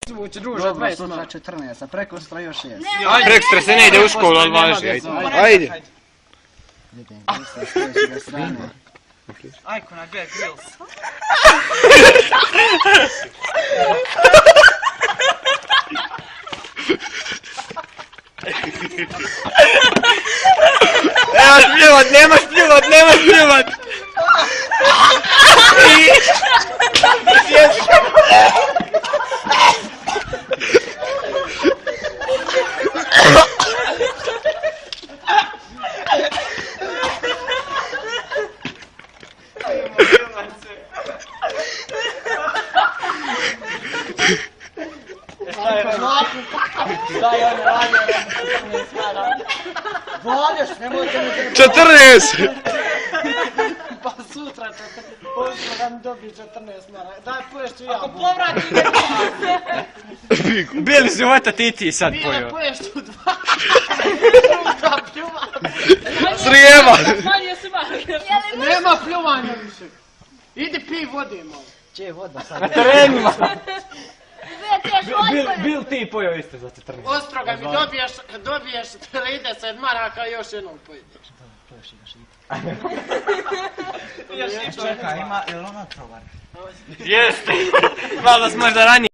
Zvuči druže, Dobro, 20 sutra malo. 14, a prekosutra još 6. Prekstra se ne ide u školu, ali važi, ajde. Ajde. Vidim, mislim, sljedeće da strane. Ajko na Bear Grylls. Nemaš pljuvat! Šta je on radio? Valješ, nemojte mi te... 14! Pa sutra 14. Hoćemo da mi dobije 14 mara. Daj poješću ja. Ako povrati ne Bili života ti sad Bile pojeo. poješću 2. Druga pljuva. Srijema! Manje se manje. Nema pljuvanja više. Idi pij vode malo. Če voda sad? Na terenima! Bil ti pojeo isto za 14. Ostroga mi dobiješ 30 maraka i još jednom pojedeš. Još i Čekaj, ima, jel ona trovar? Jeste! Malo smo možda ranije